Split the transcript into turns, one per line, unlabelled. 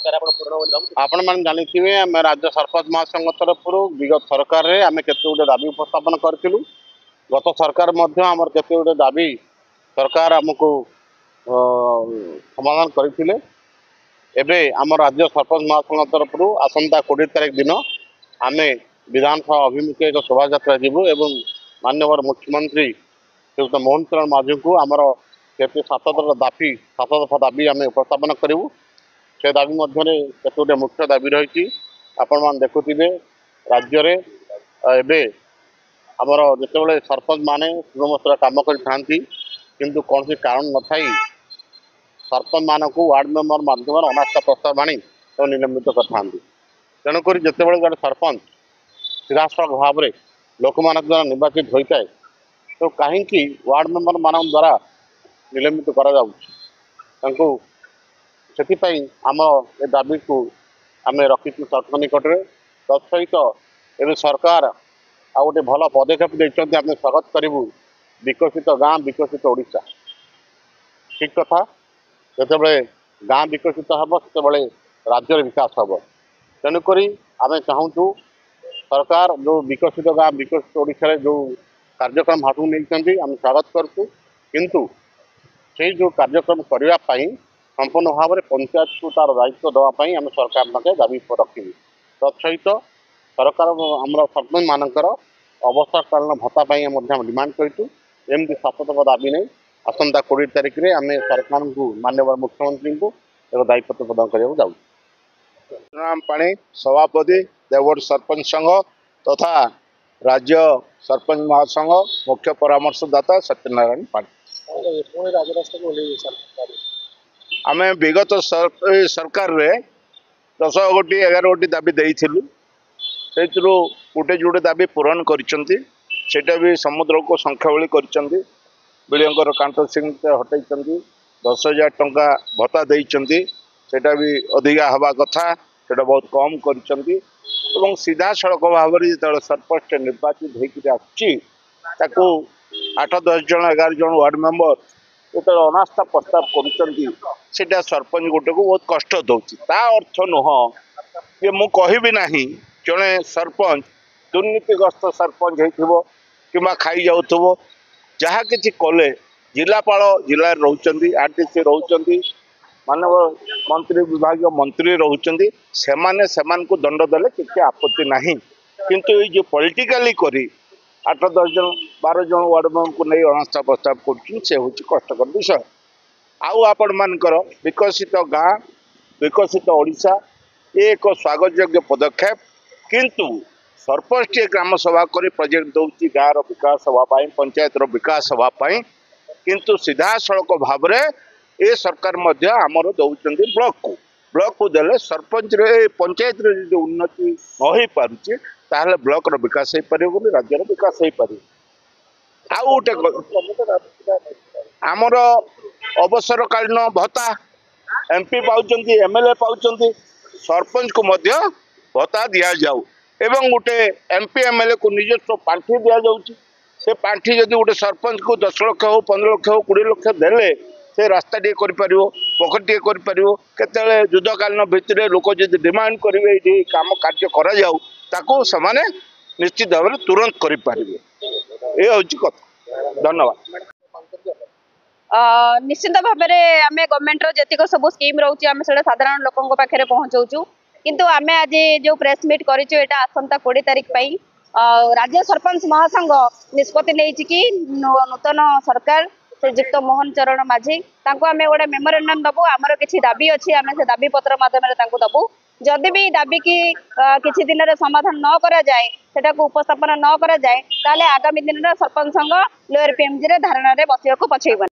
आपण मैंने जानी आम राज्य सरपंच महासंघ तरफ विगत सरकार रे आम केते गुटे दाबी उपस्थापन करूँ। गत सरकार आमर केते गुटे दाबी सरकार आमको समाधान करते। एबे आम राज्य सरपंच महासंघ तरफ आसंता 20 तारीख दिन आम विधानसभा अभिमुखे एक शोभा यात्रा जीवु एवं माननीय मुख्यमंत्री श्रीयुक्त मोहन चरण माझी को आमर केते 7 दफा दाबी आम उपस्थापन करूँ। से दाबी मध्य केतोटे मुख्य दाबी रही आपण मान देखुथिबे राज्य रे एबे हमर जेतेबेले सरपंच माने सुगमस्तर काम करि किंतु कौन सी कारण न थाई सरपंच मानक वार्ड मेंबर माध्यम अनास्था प्रस्ताव आनी तो निलंबित करता। तेणुक जितेबाला गोटे सरपंच सीधासख भाव में लोक मान द्वारा निर्वाचित होता है तो कहीं वार्ड मेंबर मान द्वारा निलंबित करा आम ए दाबी को आम रखी सरकार निकट में तत्सहित एवं सरकार आ गए भल पदक्षेप देते आम स्वागत करूँ। विकसित गाँ विकसित ओडिशा ठीक कथा जिते गाँ विकसित हम से राज्य विकास हम। तेणुक आम चाहूँ सरकार जो विकसित गाँ विकसित ओडिशा जो कार्यक्रम हाथ नहीं आम स्वागत करूँ किंतु से जो कार्यक्रम करने संपूर्ण भाव में पंचायत को तार दायित्व देवाई आम सरकार पाखे दाबी रखी। तत्सहित सरकार आम सरपंच मानकर अवस्थाकालीन भत्ता डिमांड करूँ। एमती 7 दफा दाबी नहीं आसंता 20 तारीख में आम सरकार को माननीय मुख्यमंत्री को एक दायित्व प्रदान करने जाऊँ।
राम पाणी सभापति देवगढ़ सरपंच संघ तथा राज्य सरपंच महासंघ मुख्य परामर्शदाता सत्यनारायण पाणी आम विगत सरकार रे 10 गोटी 11 गोटी दाबी देइथिलु से गोटे जोड़े दाबी पूरण करिसेटा भी समुद्र को संख्यावली करिसेंती बिलियंकर कांट सिंह हटई 10,000 टंका भत्ता देइसेंती सेटा भी अधिका हवा कथा सेटा बहुत कम करिसेंती एवं सीधा सड़क भाव में जो सरपंच निर्वाचित होकर आसी 8-10 जन 11 जन वार्ड मेंबर जो अनास्था प्रस्ताव कर सरपंच गोटे को बहुत कष्ट दौर ता अर्थ नुह कि मु कहबी नहीं जड़े सरपंच दुर्नीतिग्रस्त सरपंच हो खाई जाऊ जहाँ कि कले जिलापाल जिले रोचंती आरटीसी रोचंती मानव मंत्री विभाग मंत्री रोचंती सेमान को दंड देले किसी आपत्ति नहीं किंतु ये जो पॉलिटिकली करी 8-10 जन 12 जन वार्ड मेंबर को नहीं अनास्था प्रस्ताव कर कष्टकर विषय। आउ आपण मानकर विकसित गाँ विकसित ओडिशा ये एक स्वागत योग्य पदक्षेप किंतु सरपंच टे ग्राम सभा कर प्रोजेक्ट दौर गाँव विकास हाँपाई पंचायत विकास हाँपाई किंतु सीधा सड़क भाव में ये सरकार आमर दौरान ब्लॉक को देले सरपंच रे पंचायत रे जो उन्नति न हो पारुचे ताहले ब्लॉक रो विकास हो पारे राज्य विकास हो पारे। आउ गोटे आमर अवसरकालीन भत्ता एमपी पाउचंती एमएलए पाउचंती सरपंच को मध्य भत्ता दिया जाऊ एवं गोटे एमपी एमएलए को निजस्व पांठी दिया जाउची से पांठी जदि गोटे सरपंच को 10 लाख हो 15 लाख हो 20 लाख देले से रास्ता टे कर पारिबो पोखर टे कर पारिबो केतेले युद्धकालीन भितर लोक जदि डिमांड करिवे एठी काम कार्य करा जाऊ ताको समाने निश्चित भाव में तुरंत करि पारिबे ए होची कथा। धन्यवाद।
निश्चित भाव में आम गवर्नमेंट जेतिक सब स्कीम रोचे आम से साधारण लोकों पाखे पहुँचाऊ किंतु आम आज जो प्रेस मीट करूँ आसंता 20 तारीख राज्य सरपंच महासंघ निष्पत्ति नहीं कि नूतन सरकार श्रीजुक्त मोहन चरण माझी आम गोटे मेमोरेंडम दबू आमर किसी दाबी अच्छी आम से दाबी पत्र मध्यम दबू जदि भी दाबी की किसी दिन समाधान न करा जाए सेटा को उपस्थापन न करा जाए ताले आगामी दिन सरपंच संघ लोअर पीएमजी रे धारणा रे बसिया को पछेइबन।